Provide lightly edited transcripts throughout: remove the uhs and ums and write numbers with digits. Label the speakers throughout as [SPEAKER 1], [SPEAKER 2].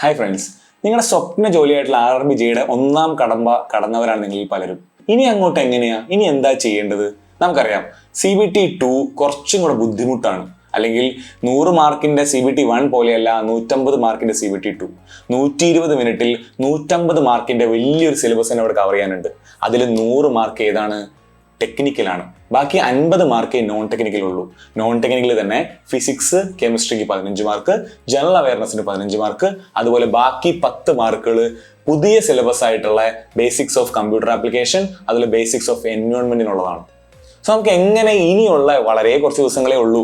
[SPEAKER 1] Hi friends, നിങ്ങളുടെ സ്വപ്ന ജോലിയായിട്ടുള്ള RRBJയുടെ ഒന്നാം കടമ്പ കടന്നവരാണ് നിങ്ങളിൽ പലരും. ഇനി അങ്ങോട്ട് എങ്ങനെയാ, ഇനി എന്താ ചെയ്യേണ്ടത്? നമുക്കറിയാം CBT2 കുറച്ചും കൂടെ ബുദ്ധിമുട്ടാണ്. അല്ലെങ്കിൽ 100 മാർക്കിന്റെ CBT1 പോലെയല്ല 150 മാർക്കിന്റെ CBT2. 120 മിനിറ്റിൽ 150 മാർക്കിന്റെ വലിയൊരു സിലബസ് തന്നെ അവിടെ കവർ ചെയ്യാനുണ്ട്. അതിൽ 100 മാർക്ക് ഏതാണ്? ടെക്നിക്കലാണ്. ബാക്കി 50 മാർക്കേ നോൺ ടെക്നിക്കൽ ഉള്ളൂ. നോൺ ടെക്നിക്കൽ തന്നെ ഫിസിക്സ്, കെമിസ്ട്രിക്ക് 15 മാർക്ക്, ജനറൽ അവയർനെസ്സിന് 15 മാർക്ക്, അതുപോലെ ബാക്കി 10 മാർക്കുകൾ പുതിയ സിലബസ് ആയിട്ടുള്ള ബേസിക്സ് ഓഫ് കമ്പ്യൂട്ടർ ആപ്ലിക്കേഷൻ, അതിൽ ബേസിക്സ് ഓഫ് എൻവയോൺമെന്റിനുള്ളതാണ്. സോ നമുക്ക് എങ്ങനെ ഇനിയുള്ള വളരെ കുറച്ച് ദിവസങ്ങളേ ഉള്ളൂ,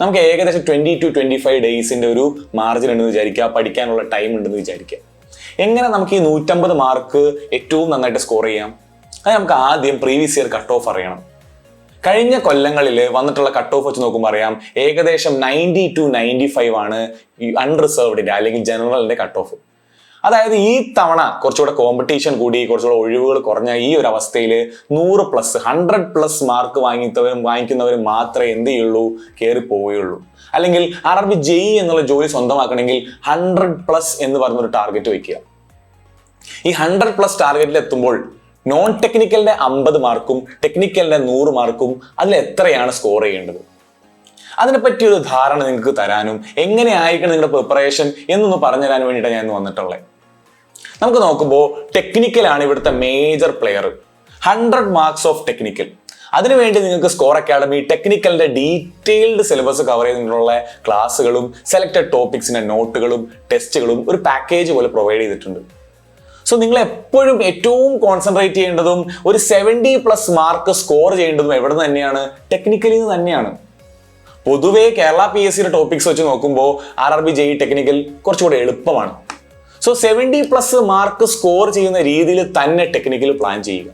[SPEAKER 1] നമുക്ക് ഏകദേശം 20 to 25 ഡേയ്സിന്റെ ഒരു മാർജിൻ ഉണ്ടെന്ന് വിചാരിക്കുക, പഠിക്കാനുള്ള ടൈം ഉണ്ടെന്ന് വിചാരിക്കുക. എങ്ങനെ നമുക്ക് ഈ 150 മാർക്ക് ഏറ്റവും നന്നായിട്ട് സ്കോർ ചെയ്യാം? അത് നമുക്ക് ആദ്യം പ്രീവിയസ് ഇയർ കട്ട് ഓഫ് അറിയണം. കഴിഞ്ഞ കൊല്ലങ്ങളിൽ വന്നിട്ടുള്ള കട്ട് ഓഫ് വെച്ച് നോക്കുമ്പോൾ അറിയാം, ഏകദേശം 90 to 95 ആണ് ഈ അൺറിസർവ്ഡിന്റെ അല്ലെങ്കിൽ ജനറലിന്റെ കട്ട് ഓഫ്. അതായത് ഈ തവണ കുറച്ചുകൂടെ കോമ്പറ്റീഷൻ കൂടി, കുറച്ചുകൂടെ ഒഴിവുകൾ കുറഞ്ഞ ഈ ഒരു അവസ്ഥയിൽ 100+ മാർക്ക് വാങ്ങിക്കുന്നവർ മാത്രമേ എന്ത് ചെയ്യുള്ളൂ, കയറി പോവുകയുള്ളൂ. അല്ലെങ്കിൽ RRBJ എന്നുള്ള ജോലി സ്വന്തമാക്കണമെങ്കിൽ 100+ എന്ന് പറഞ്ഞൊരു ടാർഗറ്റ് വെക്കുക. ഈ 100+ ടാർഗറ്റിൽ എത്തുമ്പോൾ നോൺ ടെക്നിക്കലിന്റെ 50 മാർക്കും ടെക്നിക്കലിന്റെ 100 മാർക്കും അതിൽ എത്രയാണ് സ്കോർ ചെയ്യേണ്ടത്, അതിനെപ്പറ്റി ഒരു ധാരണ നിങ്ങൾക്ക് തരാനും എങ്ങനെയായിരിക്കണം നിങ്ങളുടെ പ്രിപ്പറേഷൻ എന്നൊന്ന് പറഞ്ഞുതരാൻ വേണ്ടിയിട്ടാണ് ഞാൻ വന്നിട്ടുള്ളത്. നമുക്ക് നോക്കുമ്പോൾ ടെക്നിക്കലാണ് ഇവിടുത്തെ major player. 100 marks of technical. അതിനുവേണ്ടി നിങ്ങൾക്ക് സ്കോർ അക്കാഡമി ടെക്നിക്കലിന്റെ ഡീറ്റെയിൽഡ് സിലബസ് കവർ ചെയ്തിട്ടുള്ള ക്ലാസ്സുകളും സെലക്ടഡ് ടോപ്പിക്സിന്റെ നോട്ടുകളും ടെസ്റ്റുകളും ഒരു പാക്കേജ് പോലെ പ്രൊവൈഡ് ചെയ്തിട്ടുണ്ട്. സോ നിങ്ങൾ എപ്പോഴും ഏറ്റവും കോൺസെൻട്രേറ്റ് ചെയ്യേണ്ടതും ഒരു 70+ മാർക്ക് സ്കോർ ചെയ്യേണ്ടതും എവിടെ നിന്ന് തന്നെയാണ്? ടെക്നിക്കലിൽ നിന്ന് തന്നെയാണ്. പൊതുവേ കേരള PSCയുടെ ടോപ്പിക്സ് വെച്ച് നോക്കുമ്പോൾ RRBJ ടെക്നിക്കൽ കുറച്ചുകൂടെ എളുപ്പമാണ്. സോ 70+ മാർക്ക് സ്കോർ ചെയ്യുന്ന രീതിയിൽ തന്നെ ടെക്നിക്കൽ പ്ലാൻ ചെയ്യുക.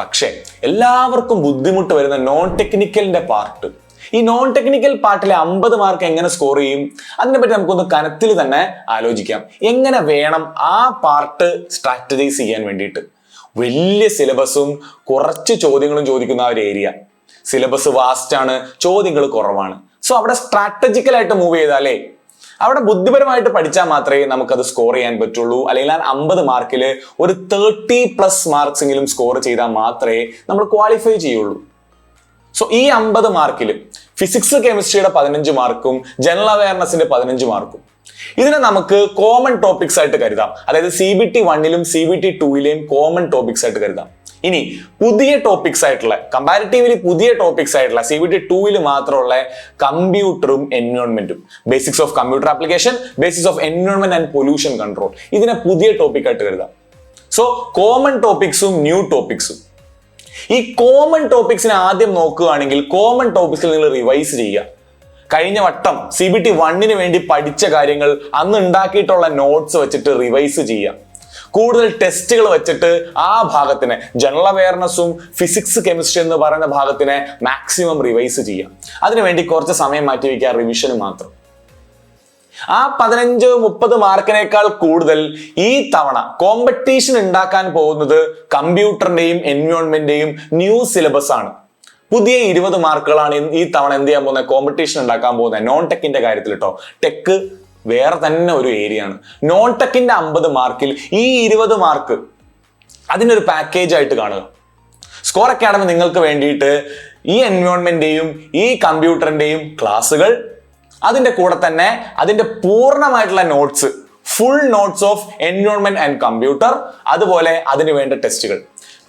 [SPEAKER 1] പക്ഷേ എല്ലാവർക്കും ബുദ്ധിമുട്ട് വരുന്ന നോൺ ടെക്നിക്കലിന്റെ പാർട്ട്, ഈ നോൺ ടെക്നിക്കൽ പാർട്ടിലെ 50 മാർക്ക് എങ്ങനെ സ്കോർ ചെയ്യും? അതിനെപ്പറ്റി നമുക്കൊന്ന് കനത്തിൽ തന്നെ ആലോചിക്കാം. എങ്ങനെ വേണം ആ പാർട്ട് സ്ട്രാറ്റജൈസ് ചെയ്യാൻ വേണ്ടിയിട്ട്? വലിയ സിലബസും കുറച്ച് ചോദ്യങ്ങളും ചോദിക്കുന്ന ആ ഒരു ഏരിയ. സിലബസ് വാസ്റ്റ് ആണ്, ചോദ്യങ്ങൾ കുറവാണ്. സോ അവിടെ സ്ട്രാറ്റജിക്കലായിട്ട് മൂവ് ചെയ്താലേ, അവിടെ ബുദ്ധിപരമായിട്ട് പഠിച്ചാൽ മാത്രമേ നമുക്കത് സ്കോർ ചെയ്യാൻ പറ്റുള്ളൂ. അല്ലെങ്കിൽ ആ 50 മാർക്കിൽ ഒരു 30+ മാർക്സ് എങ്കിലും സ്കോർ ചെയ്താൽ മാത്രമേ നമ്മൾ ക്വാളിഫൈ ചെയ്യുള്ളൂ. സോ ഈ 50 മാർക്കിൽ ഫിസിക്സ് കെമിസ്ട്രിയുടെ 15 മാർക്കും ജനറൽ അവയർനെസിന്റെ 15 മാർക്കും ഇതിനെ നമുക്ക് കോമൺ ടോപ്പിക്സ് ആയിട്ട് കരുതാം. അതായത് CBT1ലും CBT2ലെയും കോമൺ ടോപ്പിക്സ് ആയിട്ട് കരുതാം. ഇനി പുതിയ ടോപ്പിക്സ് ആയിട്ടുള്ള, കമ്പാരിറ്റീവ്ലി പുതിയ ടോപ്പിക്സ് ആയിട്ടുള്ള CBT2ൽ മാത്രമുള്ള കമ്പ്യൂട്ടറും എൻവയോൺമെന്റും, basics of computer application, basics of environment and pollution control, ഇതിനെ പുതിയ ടോപ്പിക് ആയിട്ട് കരുതാം. സോ കോമൺ ടോപ്പിക്സും ന്യൂ ടോപ്പിക്സും. ഈ കോമൺ ടോപ്പിക്സിനെ ആദ്യം നോക്കുകയാണെങ്കിൽ കോമൺ ടോപ്പിക്സിൽ നിങ്ങൾ റിവൈസ് ചെയ്യുക. കഴിഞ്ഞ വട്ടം CBT1ന് വേണ്ടി പഠിച്ച കാര്യങ്ങൾ അന്ന് ഉണ്ടാക്കിയിട്ടുള്ള നോട്ട്സ് വെച്ചിട്ട് റിവൈസ് ചെയ്യുക. കൂടുതൽ ടെസ്റ്റുകൾ വെച്ചിട്ട് ആ ഭാഗത്തിനെ, ജനറൽ അവയർനെസ്സും ഫിസിക്സ് കെമിസ്ട്രി എന്ന് പറയുന്ന ഭാഗത്തിനെ മാക്സിമം റിവൈസ് ചെയ്യുക. അതിനുവേണ്ടി കുറച്ച് സമയം മാറ്റി വയ്ക്കുക, റിവിഷന് മാത്രം. ആ 15-30 മാർക്കിനേക്കാൾ കൂടുതൽ ഈ തവണ കോമ്പറ്റീഷൻ ഉണ്ടാക്കാൻ പോകുന്നത് കമ്പ്യൂട്ടറിന്റെയും എൻവയോൺമെന്റിന്റെയും ന്യൂ സിലബസ് ആണ്. പുതിയ 20 മാർക്കുകളാണ് ഈ തവണ എന്ത് ചെയ്യാൻ പോകുന്നത്, കോമ്പറ്റീഷൻ ഉണ്ടാക്കാൻ പോകുന്നത്. നോൺ ടെക്കിന്റെ കാര്യത്തിൽ കേട്ടോ, ടെക്ക് വേറെ തന്നെ ഒരു ഏരിയ ആണ്. നോൺ ടെക്കിന്റെ 50 മാർക്കിൽ ഈ 20 മാർക്ക് അതിനൊരു പാക്കേജ് ആയിട്ട് കാണുക. സ്കോർ അക്കാഡമി നിങ്ങൾക്ക് വേണ്ടിയിട്ട് ഈ എൻവയോൺമെന്റിന്റെയും ഈ കമ്പ്യൂട്ടറിന്റെയും ക്ലാസ്സുകൾ, അതിന്റെ കൂടെ തന്നെ അതിന്റെ പൂർണ്ണമായിട്ടുള്ള notes, full notes of environment and computer, അതുപോലെ അതിന് വേണ്ട ടെസ്റ്റുകൾ,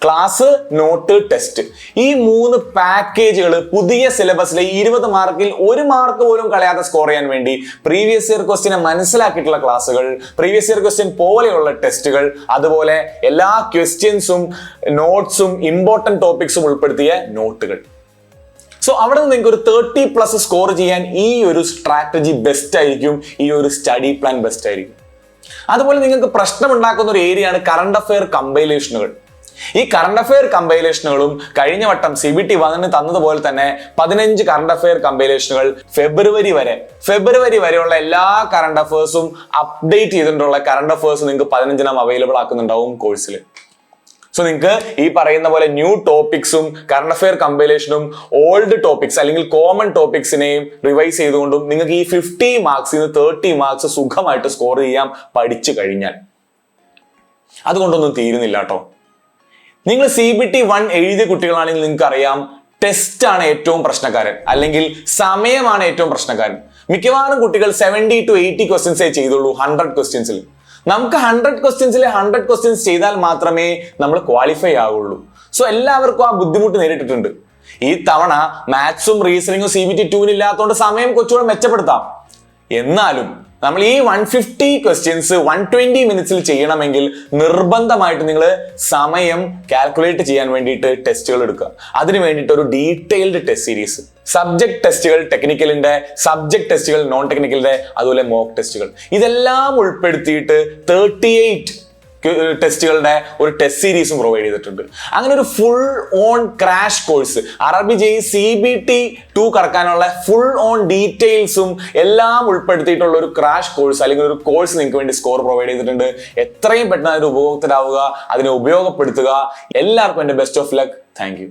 [SPEAKER 1] ക്ലാസ്, നോട്ട്, ടെസ്റ്റ്, ഈ 3 പാക്കേജുകൾ പുതിയ സിലബസിലെ 20 മാർക്കിൽ 1 മാർക്ക് പോലും കളയാതെ സ്കോർ ചെയ്യാൻ വേണ്ടി പ്രീവിയസ് ഇയർ ക്വസ്റ്റ്യനെ മനസ്സിലാക്കിയിട്ടുള്ള ക്ലാസ്സുകൾ, പ്രീവിയസ് ഇയർ ക്വസ്റ്റ്യൻ പോലെയുള്ള ടെസ്റ്റുകൾ, അതുപോലെ എല്ലാ ക്വസ്റ്റ്യൻസും നോട്ട്സും ഇമ്പോർട്ടന്റ് ടോപ്പിക്സും ഉൾപ്പെടുത്തിയ നോട്ടുകൾ. സോ അവിടെ നിന്ന് നിങ്ങൾക്ക് ഒരു 30+ സ്കോർ ചെയ്യാൻ ഈ ഒരു സ്ട്രാറ്റജി ബെസ്റ്റ് ആയിരിക്കും, ഈ ഒരു സ്റ്റഡി പ്ലാൻ ബെസ്റ്റ് ആയിരിക്കും. അതുപോലെ നിങ്ങൾക്ക് പ്രശ്നം ഉണ്ടാക്കുന്ന ഒരു ഏരിയയാണ് കറണ്ട് അഫെയർ കമ്പൈലേഷനുകൾ. ഈ കറണ്ട് അഫെയർ കമ്പൈലേഷനുകളും കഴിഞ്ഞ വട്ടം CBT1ന് തന്നതുപോലെ തന്നെ 15 കറണ്ട് അഫെയർ കമ്പൈലേഷനുകൾ ഫെബ്രുവരി വരെയുള്ള എല്ലാ കറണ്ട് അഫേഴ്സും അപ്ഡേറ്റ് ചെയ്തിട്ടുള്ള കറണ്ട് അഫേഴ്സ് നിങ്ങൾക്ക് 15 അവൈലബിൾ ആക്കുന്നുണ്ടാവും കോഴ്സിൽ. സോ നിങ്ങൾക്ക് ഈ പറയുന്ന പോലെ ന്യൂ ടോപ്പിക്സും കറണ്ട് അഫെയർ കമ്പൈലേഷനും ഓൾഡ് ടോപ്പിക്സ് അല്ലെങ്കിൽ കോമൺ ടോപ്പിക്സിനെയും റിവൈസ് ചെയ്തുകൊണ്ടും നിങ്ങൾക്ക് ഈ 50 മാർക്സിന് 30 മാർക്സ് സുഖമായിട്ട് സ്കോർ ചെയ്യാൻ പഠിച്ചു കഴിഞ്ഞാൽ അതുകൊണ്ടൊന്നും തീരുന്നില്ല കേട്ടോ. നിങ്ങൾ CBT 1 എഴുതിയ കുട്ടികളാണെങ്കിൽ നിങ്ങൾക്ക് അറിയാം, ടെസ്റ്റ് ആണ് ഏറ്റവും പ്രശ്നക്കാരൻ, അല്ലെങ്കിൽ സമയമാണ് ഏറ്റവും പ്രശ്നക്കാരൻ. മിക്കവാറും കുട്ടികൾ 70 to 80 ക്വസ്റ്റ്യൻസേ ചെയ്തുള്ളൂ 100 ക്വസ്റ്റ്യൻസിൽ. നമുക്ക് 100 ക്വസ്റ്റ്യൻസിൽ 100 ക്വസ്റ്റ്യൻസ് ചെയ്താൽ മാത്രമേ നമ്മൾ ക്വാളിഫൈ ആവുള്ളൂ. സോ എല്ലാവർക്കും ആ ബുദ്ധിമുട്ട് നേരിട്ടിട്ടുണ്ട്. ഈ തവണ മാത്സും റീസണിങ്ങും CBT 2 ഇല്ലാത്തതുകൊണ്ട് സമയം കുറച്ചുകൂടെ മെച്ചപ്പെടുത്താം. എന്നാലും നമ്മൾ ഈ 150 ക്വസ്റ്റ്യൻസ് 120 മിനിറ്റ്സിൽ ചെയ്യണമെങ്കിൽ നിർബന്ധമായിട്ട് നിങ്ങൾ സമയം കാൽക്കുലേറ്റ് ചെയ്യാൻ വേണ്ടിയിട്ട് ടെസ്റ്റുകൾ എടുക്കുക. അതിന് വേണ്ടിയിട്ട് ഒരു ഡീറ്റെയിൽഡ് ടെസ്റ്റ് സീരീസ്, സബ്ജക്ട് ടെസ്റ്റുകൾ ടെക്നിക്കലിന്റെ, സബ്ജക്ട് ടെസ്റ്റുകൾ നോൺ ടെക്നിക്കലിന്റെ, അതുപോലെ മോക്ക് ടെസ്റ്റുകൾ, ഇതെല്ലാം ഉൾപ്പെടുത്തിയിട്ട് 38 ടെസ്റ്റുകളുടെ ഒരു ടെസ്റ്റ് സീരീസും പ്രൊവൈഡ് ചെയ്തിട്ടുണ്ട്. അങ്ങനെ ഒരു full on crash course RRB JEE CBT 2 കടക്കാനുള്ള ഫുൾ ഓൺ ഡീറ്റെയിൽസും എല്ലാം ഉൾപ്പെടുത്തിയിട്ടുള്ള ഒരു ക്രാഷ് കോഴ്സ് അല്ലെങ്കിൽ ഒരു കോഴ്സ് നിങ്ങൾക്ക് വേണ്ടി സ്കോർ പ്രൊവൈഡ് ചെയ്തിട്ടുണ്ട്. എത്രയും പെട്ടെന്ന് അതിന് ഉപഭോക്തരാവുക, അതിനെ ഉപയോഗപ്പെടുത്തുക. എല്ലാവർക്കും എൻ്റെ best of luck. Thank you.